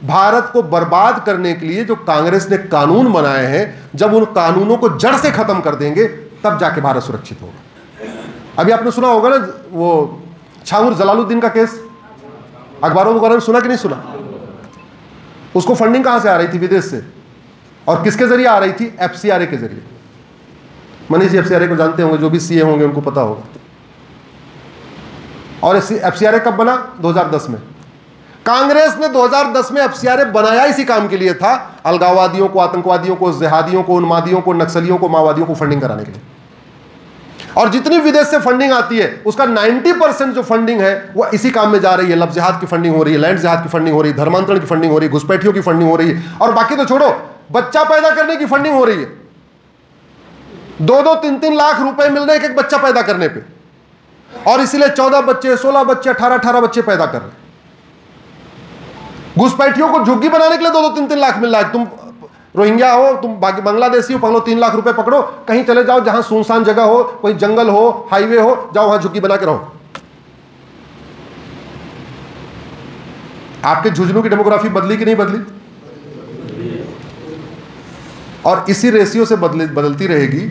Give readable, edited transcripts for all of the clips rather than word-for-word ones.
भारत को बर्बाद करने के लिए जो कांग्रेस ने कानून बनाए हैं, जब उन कानूनों को जड़ से खत्म कर देंगे तब जाके भारत सुरक्षित होगा। अभी आपने सुना होगा ना वो छाऊर जलालुद्दीन का केस, अखबारों वगैरह में सुना कि नहीं सुना? उसको फंडिंग कहां से आ रही थी? विदेश से। और किसके जरिए आ रही थी? एफसीआरए के जरिए। मनीष जी एफसीआरए को जानते होंगे, जो भी सीए होंगे उनको पता होगा। और एफसीआरए कब बना? 2010 में। कांग्रेस ने 2010 में एफसीआरए बनाया इसी काम के लिए था, अलगाववादियों को, आतंकवादियों को, जिहादियों को, उन्मादियों को, नक्सलियों को, माओवादियों को फंडिंग कराने के लिए। और जितनी विदेश से फंडिंग आती है उसका 90% जो फंडिंग है वो इसी काम में जा रही है। लव जिहाद की फंडिंग हो रही है, लैंड जिहाद की फंडिंग हो रही है, धर्मांतरण की फंडिंग हो रही है, घुसपैठियों की फंडिंग हो रही है, और बाकी तो छोड़ो, बच्चा पैदा करने की फंडिंग हो रही है। 2-2, 3-3 लाख रुपए मिल रहे हैं एक बच्चा पैदा करने पे, और इसीलिए 14 बच्चे, 16 बच्चे, 18-18 बच्चे पैदा कर रहे हैं। घुसपैठियों को झुग्गी बनाने के लिए 2-2, 3-3 लाख मिल रहा है। तुम रोहिंग्या हो, तुम बांग्लादेशी हो, पकड़ो 3 लाख रुपए पकड़ो, कहीं चले जाओ जहां सुनसान जगह हो, कोई जंगल हो, हाईवे हो, जाओ वहां झुग्गी बना के रहो। आपके झुंझुनू की डेमोग्राफी बदली कि नहीं बदली? और इसी रेशियो से बदलती रहेगी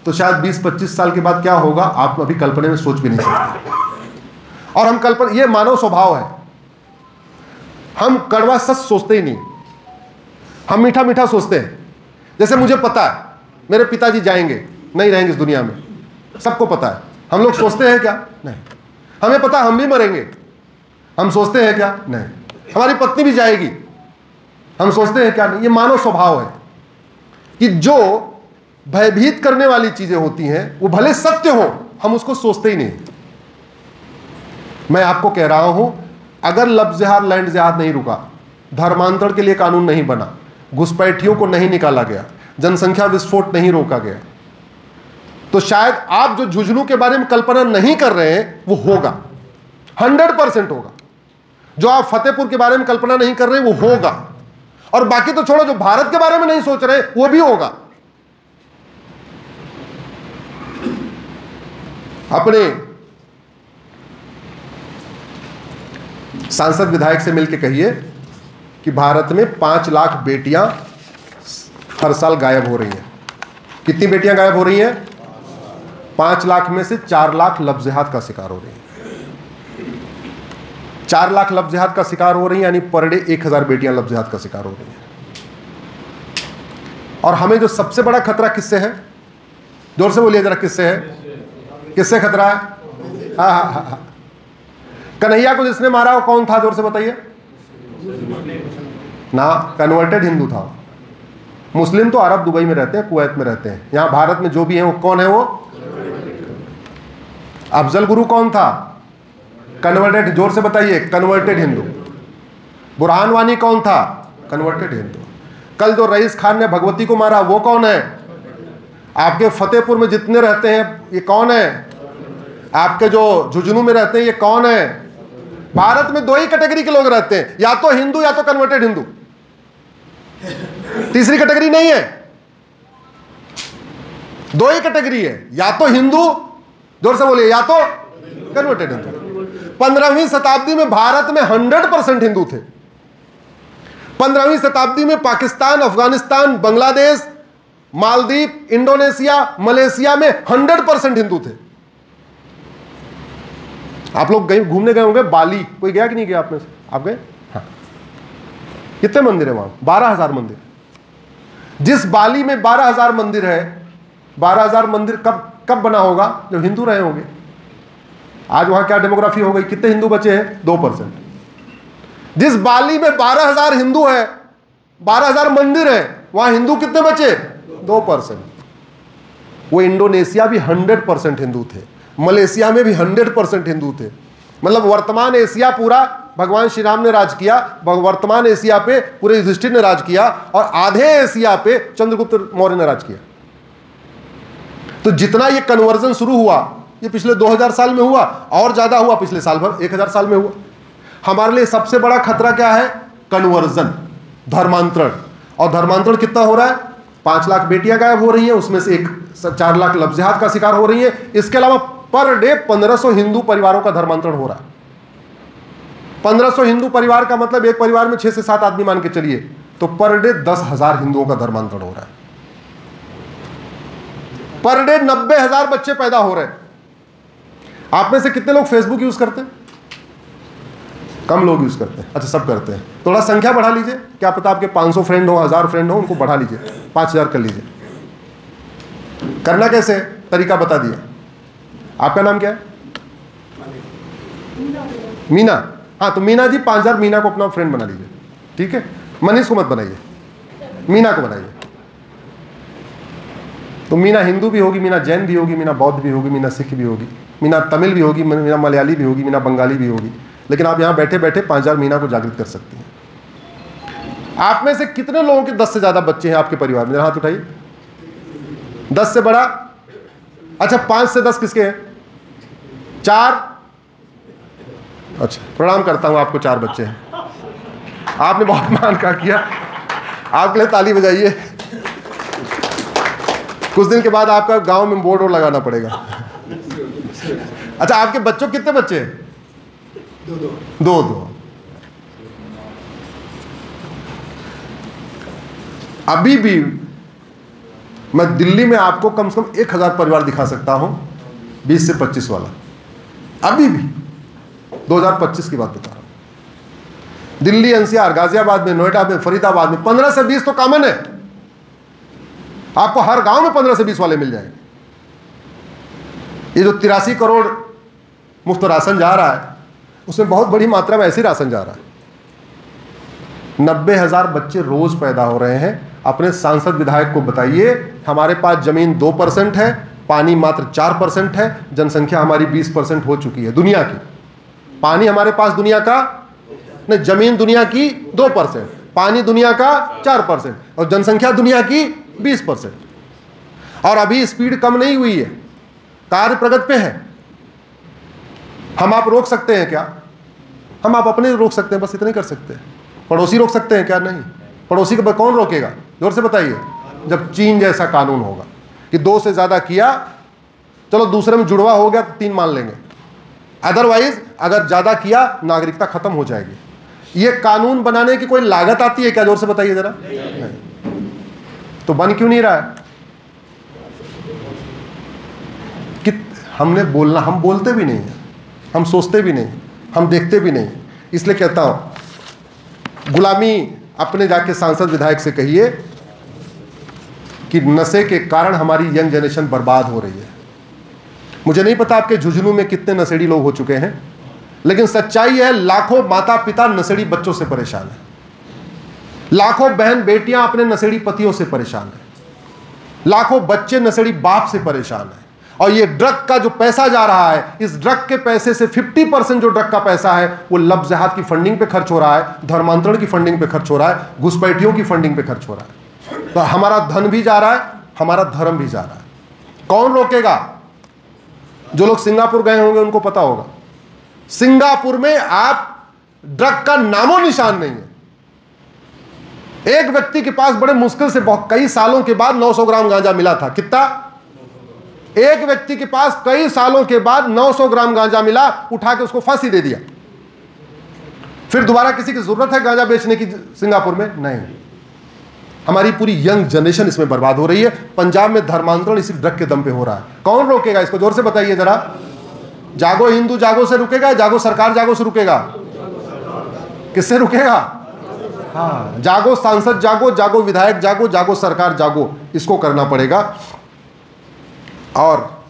तो शायद 20-25 साल के बाद क्या होगा आप अभी कल्पना में सोच भी नहीं सकते। और हम कल्पना, ये मानव स्वभाव है, हम कड़वा सच सोचते ही नहीं, हम मीठा मीठा सोचते हैं। जैसे मुझे पता है मेरे पिताजी जाएंगे, नहीं रहेंगे इस दुनिया में, सबको पता है। हम लोग सोचते हैं क्या? नहीं। हमें पता हम भी मरेंगे, हम सोचते हैं क्या? नहीं। हमारी पत्नी भी जाएगी, हम सोचते हैं क्या? नहीं। ये मानव स्वभाव है कि जो भयभीत करने वाली चीजें होती हैं वो भले सत्य हो, हम उसको सोचते ही नहीं। मैं आपको कह रहा हूं, अगर लव जिहाद, लैंड जिहाद नहीं रुका, धर्मांतरण के लिए कानून नहीं बना, घुसपैठियों को नहीं निकाला गया, जनसंख्या विस्फोट नहीं रोका गया, तो शायद आप जो झुंझुनू के बारे में कल्पना नहीं कर रहे हैं वो होगा, 100% होगा। जो आप फतेहपुर के बारे में कल्पना नहीं कर रहे हैं वो होगा, और बाकी तो छोड़ो, जो भारत के बारे में नहीं सोच रहे वो भी होगा। अपने सांसद विधायक से मिलकर कहिए कि भारत में 5 लाख बेटियां हर साल गायब हो रही हैं। कितनी बेटियां गायब हो रही हैं? 5 लाख में से 4 लाख लव जिहाद का शिकार हो रही हैं। 4 लाख लव जिहाद का शिकार हो रही हैं, यानी पर डे 1000 बेटियां लव जिहाद का शिकार हो रही हैं। और हमें जो सबसे बड़ा खतरा किससे है? जोर से बोलिए जरा, किससे है? किससे खतरा है? हाँ हाँ हाँ हाँ। कन्हैया को जिसने मारा वो कौन था? जोर से बताइए ना। कन्वर्टेड हिंदू था। मुस्लिम तो अरब दुबई में रहते हैं, कुवैत में रहते हैं। यहां भारत में जो भी है वो कौन है? वो अफजल गुरु कौन था? कन्वर्टेड। जोर से बताइए, कन्वर्टेड हिंदू। बुरहान वानी कौन था? कन्वर्टेड हिंदू। कल जो रईस खान ने भगवती को मारा वो कौन है? आपके फतेहपुर में जितने रहते हैं ये कौन है? आपके जो झुंझुनू में रहते हैं ये कौन है? भारत में 2 ही कैटेगरी के लोग रहते हैं, या तो हिंदू या तो कन्वर्टेड हिंदू, तीसरी कैटेगरी नहीं है। 2 ही कैटेगरी है, या तो हिंदू, जोर से बोलिए, या तो कन्वर्टेड हिंदू। 15वीं शताब्दी में भारत में 100% हिंदू थे। 15वीं शताब्दी में पाकिस्तान, अफगानिस्तान, बांग्लादेश, मालदीव, इंडोनेशिया, मलेशिया में 100% हिंदू थे। आप लोग गए, घूमने गए होंगे बाली, कोई गया कि नहीं गया आप में से? आप गए? हाँ। कितने मंदिर है वहां? 12,000 मंदिर। जिस बाली में 12,000 मंदिर है, 12,000 मंदिर कब बना होगा? जब हिंदू रहे होंगे। आज वहां क्या डेमोग्राफी हो गई? कितने हिंदू बचे हैं? 2%। जिस बाली में 12,000 हिंदू है, 12,000 मंदिर है, वहां हिंदू कितने बचे? 2%। वो इंडोनेशिया भी 100% हिंदू थे, मलेशिया में भी 100% हिंदू थे। मतलब वर्तमान एशिया पूरा भगवान श्री राम ने राज किया, वर्तमान एशिया पे पूरे युधिष्ठिर ने राज किया, और आधे एशिया पे चंद्रगुप्त मौर्य ने राज किया। तो जितना ये कन्वर्जन शुरू हुआ ये पिछले 2000 साल में हुआ, और ज्यादा हुआ पिछले साल भर 1000 साल में हुआ। हमारे लिए सबसे बड़ा खतरा क्या है? कन्वर्जन, धर्मांतरण। और धर्मांतरण कितना हो रहा है? 5 लाख बेटियां गायब हो रही हैं, उसमें से 4 लाख लव जिहाद का शिकार हो रही है। इसके अलावा पर डे 1500 हिंदू परिवारों का धर्मांतरण हो रहा है। 1500 हिंदू परिवार का मतलब एक परिवार में 6 से 7 आदमी मान के चलिए, तो पर डे 10,000 हिंदुओं का धर्मांतरण हो रहा है। पर डे 90,000 बच्चे पैदा हो रहे हैं। आप में से कितने लोग फेसबुक यूज करते हैं? कम लोग यूज करते हैं। अच्छा, सब करते हैं। थोड़ा संख्या बढ़ा लीजिए, क्या पता आपके 500 फ्रेंड हो, 1000 फ्रेंड हो, उनको बढ़ा लीजिए, 5000 कर लीजिए। करना कैसे, तरीका बता दिया। आपका नाम क्या है? मीना। हाँ, तो मीना जी 5000 मीना को अपना फ्रेंड बना लीजिए, ठीक है? मनीष को मत बनाइए, मीना को बनाइए। तो मीना हिंदू भी होगी, मीना जैन भी होगी, मीना बौद्ध भी होगी, मीना सिख भी होगी, मीना तमिल भी होगी, मीना मलयाली भी होगी, मीना बंगाली भी होगी। लेकिन आप यहां बैठे बैठे 5000 मीना को जागृत कर सकती हैं। आप में से कितने लोगों के 10 से ज्यादा बच्चे हैं आपके परिवार में? हाथ उठाइए। 10 से बड़ा? अच्छा, 5 से 10 किसके हैं? 4। अच्छा, प्रणाम करता हूं, आपको 4 बच्चे हैं। आपने बहुत मान का किया, आपके लिए ताली बजाइए। कुछ दिन के बाद आपका गांव में बोर्ड लगाना पड़ेगा। अच्छा, आपके बच्चों कितने बच्चे हैं? 2। अभी भी मैं दिल्ली में आपको कम से कम 1000 परिवार दिखा सकता हूं, 20 से 25 वाला। अभी भी 2025 की बात बता रहा हूं। दिल्ली, एनसीआर, गाजियाबाद में, नोएडा में, फरीदाबाद में 15 से 20 तो कॉमन है। आपको हर गांव में 15 से 20 वाले मिल जाएंगे। ये जो 83 करोड़ मुफ्त राशन जा रहा है, उसमें बहुत बड़ी मात्रा में ऐसी राशन जा रहा है। 90,000 बच्चे रोज पैदा हो रहे हैं। अपने सांसद विधायक को बताइए, हमारे पास जमीन 2% है, पानी मात्र 4% है, जनसंख्या हमारी 20% हो चुकी है दुनिया की। पानी हमारे पास दुनिया का नहीं, जमीन दुनिया की 2%, पानी दुनिया का 4% और जनसंख्या दुनिया की 20%। और अभी स्पीड कम नहीं हुई है, कार्य प्रगति पे है। हम आप रोक सकते हैं क्या? हम आप अपने रोक सकते हैं, बस इतने कर सकते हैं। पड़ोसी रोक सकते हैं क्या? नहीं। पड़ोसी को कौन रोकेगा? जोर से बताइए। जब चीन जैसा कानून होगा कि 2 से ज्यादा किया, चलो दूसरे में जुड़वा हो गया तो 3 मान लेंगे, अदरवाइज अगर ज्यादा किया नागरिकता खत्म हो जाएगी। ये कानून बनाने की कोई लागत आती है क्या? जोर से बताइए जरा। नहीं। तो बन क्यों नहीं रहा है? कि हमने बोलना, हम बोलते भी नहीं है, हम सोचते भी नहीं, हम देखते भी नहीं। इसलिए कहता हूं, गुलामी अपने जाके सांसद विधायक से कहिए कि नशे के कारण हमारी यंग जनरेशन बर्बाद हो रही है। मुझे नहीं पता आपके झुंझुनू में कितने नशेड़ी लोग हो चुके हैं, लेकिन सच्चाई है लाखों माता पिता नशेड़ी बच्चों से परेशान है, लाखों बहन बेटियां अपने नशेड़ी पतियों से परेशान है, लाखों बच्चे नशेड़ी बाप से परेशान है। और ये ड्रग का जो पैसा जा रहा है, इस ड्रग के पैसे से 50% जो ड्रग का पैसा है वो लब जिहाद की फंडिंग पे खर्च हो रहा है, धर्मांतरण की फंडिंग पे खर्च हो रहा है, घुसपैठियों की फंडिंग पे खर्च हो रहा है। तो हमारा धन भी जा रहा है, हमारा धर्म भी जा रहा है। कौन रोकेगा? जो लोग सिंगापुर गए होंगे उनको पता होगा, सिंगापुर में आप ड्रग का नामो निशान नहीं है। एक व्यक्ति के पास बड़े मुश्किल से कई सालों के बाद 900 ग्राम गांजा मिला था। कितना? एक व्यक्ति के पास कई सालों के बाद 900 ग्राम गांजा मिला, उठा के उसको फांसी दे दिया। फिर दोबारा किसी की जरूरत है गांजा बेचने की सिंगापुर में? नहीं। हमारी पूरी यंग जनरेशन इसमें बर्बाद हो रही है। पंजाब में धर्मांतरण इसी ड्रग के दम पे हो रहा है। कौन रोकेगा इसको? जोर से बताइए जरा। जागो हिंदू जागो से रुकेगा, जागो सरकार जागो से रुकेगा? किससे रुकेगा? हाँ, जागो सांसद जागो, जागो विधायक जागो, जागो सरकार जागो, इसको करना पड़ेगा। और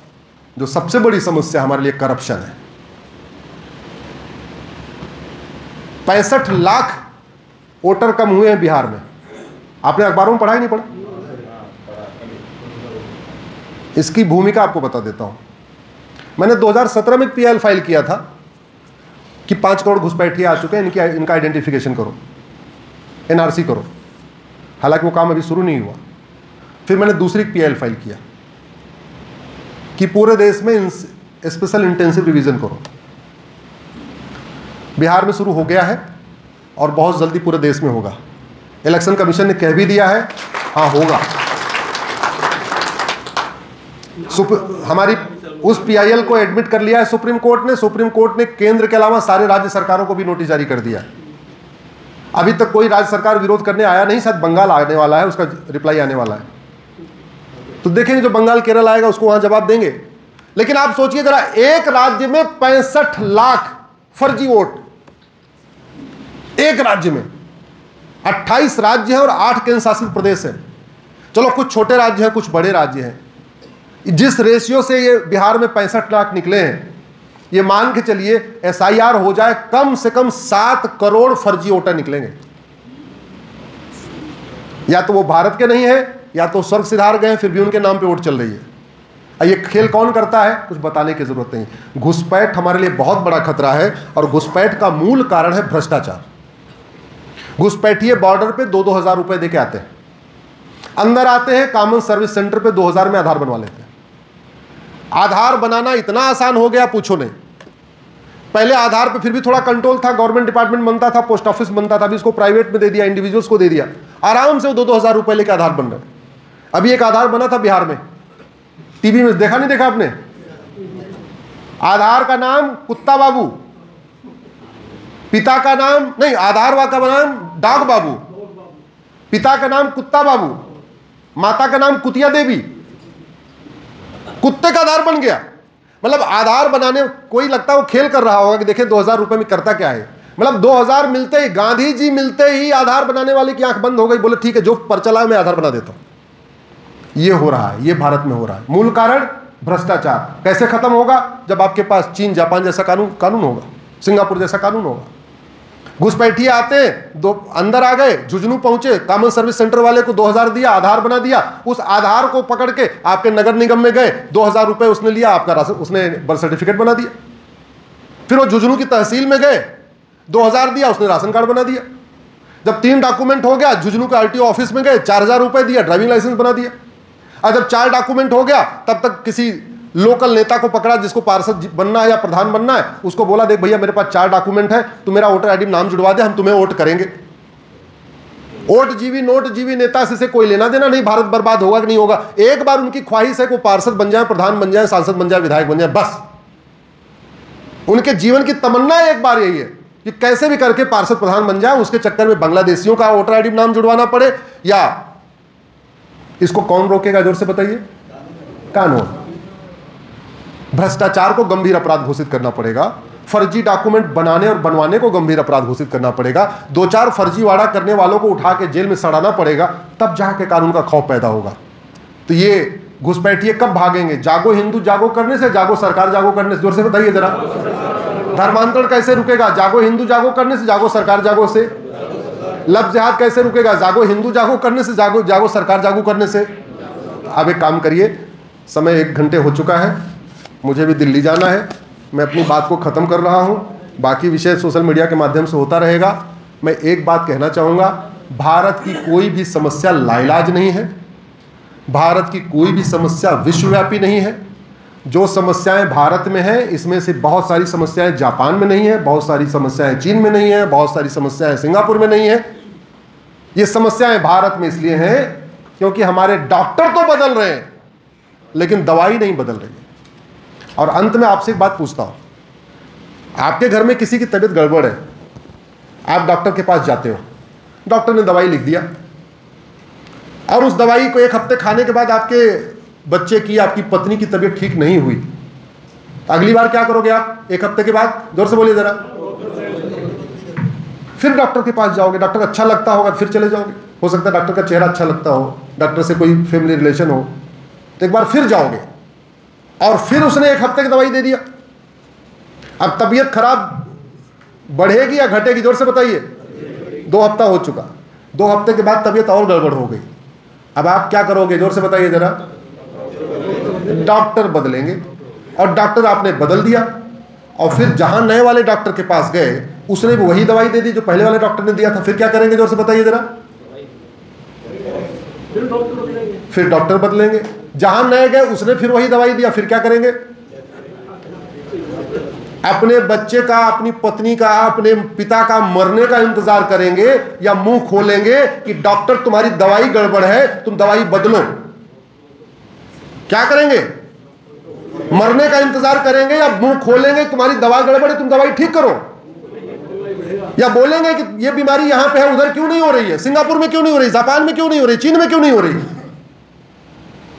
जो सबसे बड़ी समस्या हमारे लिए करप्शन है। 65 लाख वोटर कम हुए हैं बिहार में। आपने अखबारों में पढ़ा ही नहीं पढ़ा? इसकी भूमिका आपको बता देता हूं। मैंने 2017 में पीएल फाइल किया था कि 5 करोड़ घुसपैठिए आ चुके हैं, इनका आइडेंटिफिकेशन करो, एनआरसी करो। हालांकि वो काम अभी शुरू नहीं हुआ। फिर मैंने दूसरी पीएल फाइल किया कि पूरे देश में स्पेशल इंटेंसिव रिवीजन करो। बिहार में शुरू हो गया है और बहुत जल्दी पूरे देश में होगा। इलेक्शन कमीशन ने कह भी दिया है, हाँ होगा। हमारी उस पीआईएल को एडमिट कर लिया है सुप्रीम कोर्ट ने। सुप्रीम कोर्ट ने केंद्र के अलावा सारे राज्य सरकारों को भी नोटिस जारी कर दिया। अभी तक कोई राज्य सरकार विरोध करने आया नहीं, शायद बंगाल आने वाला है, उसका रिप्लाई आने वाला है, तो देखेंगे जो बंगाल केरल आएगा उसको वहां जवाब देंगे। लेकिन आप सोचिए जरा, एक राज्य में 65 लाख फर्जी वोट, एक राज्य में। 28 राज्य हैं और 8 केंद्र शासित प्रदेश हैं। चलो कुछ छोटे राज्य हैं, कुछ बड़े राज्य हैं। जिस रेशियो से ये बिहार में 65 लाख निकले हैं, ये मान के चलिए एसआईआर हो जाए, कम से कम 7 करोड़ फर्जी वोटर निकलेंगे। या तो वो भारत के नहीं है, या तो स्वर्ग सिधार गए, फिर भी उनके नाम पे वोट चल रही है। ये खेल कौन करता है, कुछ बताने की जरूरत नहीं। घुसपैठ हमारे लिए बहुत बड़ा खतरा है, और घुसपैठ का मूल कारण है भ्रष्टाचार। घुसपैठिए बॉर्डर पे 2-2 हजार रुपए देके आते हैं, अंदर आते हैं, कॉमन सर्विस सेंटर पे 2000 में आधार बनवा लेते हैं। आधार बनाना इतना आसान हो गया, पूछो नहीं। पहले आधार पे फिर भी थोड़ा कंट्रोल था, गवर्नमेंट डिपार्टमेंट बनता था, पोस्ट ऑफिस बनता था, अभी इसको प्राइवेट में दे दिया, इंडिविजुअल्स को दे दिया, आराम से वो 2-2 हजार रुपए लेके आधार बन रहे। अभी एक आधार बना था बिहार में, टीवी में देखा, नहीं देखा आपने? आधार का नाम कुत्ता बाबू, पिता का नाम नहीं, आधार का नाम डॉग बाबू, पिता का नाम कुत्ता बाबू, माता का नाम कुतिया देवी, कुत्ते का आधार बन गया। मतलब आधार बनाने कोई लगता है वो खेल कर रहा होगा कि देखें 2000 रुपए में करता क्या है। मतलब 2000 मिलते ही, गांधी जी मिलते ही आधार बनाने वाले की आंख बंद हो गई, बोले ठीक है जो पर्चा लाए मैं आधार बना देता हूं। ये हो रहा है, ये भारत में हो रहा है। मूल कारण भ्रष्टाचार। कैसे खत्म होगा? जब आपके पास चीन जापान जैसा कानून होगा, सिंगापुर जैसा कानून होगा। घुसपैठिए आते, दो अंदर आ गए, झुंझुनू पहुंचे, कॉमन सर्विस सेंटर वाले को 2000 दिया, आधार बना दिया, उस आधार को पकड़ के आपके नगर निगम में गए, 2000 रुपए उसने लिया, आपका राशन, उसने बर्थ सर्टिफिकेट बना दिया। फिर वो झुंझुनू की तहसील में गए, 2000 दिया, उसने राशन कार्ड बना दिया। जब 3 डॉक्यूमेंट हो गया, झुंझुनू के आरटीओ ऑफिस में गए, 4000 रुपए दिया, ड्राइविंग लाइसेंस बना दिया। और जब 4 डॉक्यूमेंट हो गया, तब तक किसी लोकल नेता को पकड़ा जिसको पार्षद बनना है या प्रधान बनना है, उसको बोला देख भैया मेरे पास 4 डॉक्यूमेंट है, तू मेरा वोटर आईडी में नाम जुड़वा दे, हम तुम्हें वोट करेंगे। वोट जीवी नोट जीवी नेता से कोई लेना देना नहीं, भारत बर्बाद होगा कि नहीं होगा। एक बार उनकी ख्वाहिश है कि वो पार्षद बन जाए, प्रधान बन जाए, सांसद बन जाए, विधायक बन जाए, बस उनके जीवन की तमन्ना एक बार यही है कि कैसे भी करके पार्षद प्रधान बन जाए। उसके चक्कर में बांग्लादेशियों का वोटर आईडी में नाम जुड़वाना पड़े, या इसको कौन रोकेगा? जोर से बताइए। कानून। भ्रष्टाचार को गंभीर अपराध घोषित करना पड़ेगा, फर्जी डॉक्यूमेंट बनाने और बनवाने को गंभीर अपराध घोषित करना पड़ेगा, 2-4 फर्जीवाड़ा करने वालों को उठा के जेल में सड़ाना पड़ेगा, तब जाके कानून का खौफ पैदा होगा। तो ये घुसपैठिए कब भागेंगे? जागो हिंदू जागो करने से, जागो सरकार जागो करने से? जोर से बताइए जरा। धर्मांतरण कैसे रुकेगा? जागो हिंदू जागो करने से, जागो सरकार जागो से। लव जिहाद कैसे रुकेगा? जागो हिंदू जागो करने से, जागो सरकार जागो करने से। अब एक काम करिए, समय 1 घंटे हो चुका है, मुझे भी दिल्ली जाना है, मैं अपनी बात को ख़त्म कर रहा हूं। बाकी विषय सोशल मीडिया के माध्यम से होता रहेगा। मैं एक बात कहना चाहूँगा, भारत की कोई भी समस्या लाइलाज नहीं है, भारत की कोई भी समस्या विश्वव्यापी नहीं है। जो समस्याएं भारत में हैं, इसमें से बहुत सारी समस्याएं जापान में नहीं है, बहुत सारी समस्याएं चीन में नहीं है, बहुत सारी समस्याएं सिंगापुर में नहीं है। ये समस्याएं भारत में इसलिए हैं क्योंकि हमारे डॉक्टर तो बदल रहे हैं, लेकिन दवाई नहीं बदल रही है। और अंत में आपसे एक बात पूछता हूं, आपके घर में किसी की तबीयत गड़बड़ है, आप डॉक्टर के पास जाते हो, डॉक्टर ने दवाई लिख दिया, और उस दवाई को 1 हफ्ते खाने के बाद आपके बच्चे की, आपकी पत्नी की तबीयत ठीक नहीं हुई, तो अगली बार क्या करोगे आप? 1 हफ्ते के बाद? जोर से बोलिए जरा। फिर डॉक्टर के पास जाओगे, डॉक्टर अच्छा लगता होगा, फिर चले जाओगे। हो सकता है डॉक्टर का चेहरा अच्छा लगता हो, डॉक्टर से कोई फैमिली रिलेशन हो, तो एक बार फिर जाओगे, और फिर उसने 1 हफ्ते की दवाई दे दिया। अब तबीयत खराब बढ़ेगी या घटेगी? जोर से बताइए। 2 हफ्ता हो चुका, 2 हफ्ते के बाद तबीयत और गड़बड़ हो गई, अब आप क्या करोगे? जोर से बताइए जरा। डॉक्टर बदलेंगे, और डॉक्टर आपने बदल दिया, और फिर जहां नए वाले डॉक्टर के पास गए, उसने भी वही दवाई दे दी जो पहले वाले डॉक्टर ने दिया था, फिर क्या करेंगे? जोर से बताइए जरा। फिर डॉक्टर बदलेंगे, जहां नए गए उसने फिर वही दवाई दिया, फिर क्या करेंगे? अपने बच्चे का, अपनी पत्नी का, अपने पिता का मरने का इंतजार करेंगे, या मुंह खोलेंगे कि डॉक्टर तुम्हारी दवाई गड़बड़ है, तुम दवाई बदलो? क्या करेंगे? मरने का इंतजार करेंगे या मुंह खोलेंगे तुम्हारी दवा गड़बड़ है तुम दवाई ठीक करो, या बोलेंगे कि ये बीमारी यहां पे है उधर क्यों नहीं हो रही है, सिंगापुर में क्यों नहीं हो रही, जापान में क्यों नहीं हो रही, चीन में क्यों नहीं हो रही।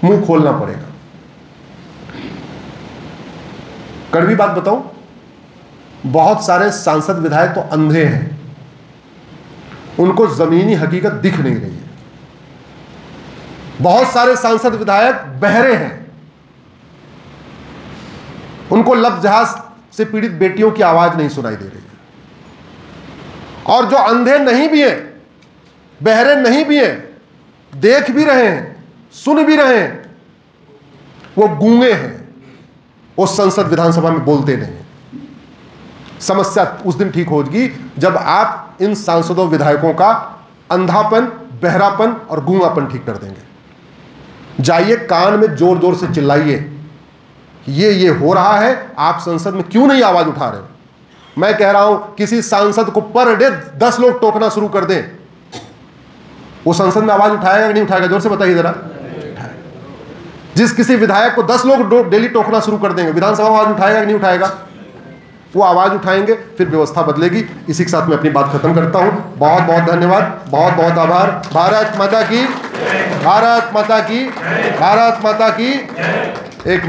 मुंह खोलना पड़ेगा। कड़वी बात बताऊं, बहुत सारे सांसद विधायक तो अंधे हैं, उनको जमीनी हकीकत दिख नहीं रही है। बहुत सारे सांसद विधायक बहरे हैं, उनको लफ्ज जहाज से पीड़ित बेटियों की आवाज नहीं सुनाई दे रही है। और जो अंधे नहीं भी हैं, बहरे नहीं भी हैं, देख भी रहे हैं, सुन भी रहे हैं, वो गूंगे हैं, वो संसद विधानसभा में बोलते नहीं। समस्या उस दिन ठीक होगी जब आप इन सांसदों विधायकों का अंधापन, बहरापन और गूंगापन ठीक कर देंगे। जाइए कान में जोर जोर से चिल्लाइए, ये हो रहा है, आप संसद में क्यों नहीं आवाज उठा रहे हो। मैं कह रहा हूं किसी सांसद को पर डे 10 लोग टोकना शुरू कर दें, वो संसद में आवाज उठाएगा कि नहीं उठाएगा, जोर से बताइए जरा। जिस किसी विधायक को 10 लोग डेली टोकना शुरू कर देंगे, विधानसभा में आवाज उठाएगा कि नहीं उठाएगा, वो आवाज उठाएंगे, फिर व्यवस्था बदलेगी। इसी के साथ मैं अपनी बात खत्म करता हूं। बहुत बहुत धन्यवाद, बहुत बहुत आभार। भारत माता की, भारत माता की, भारत माता की। एक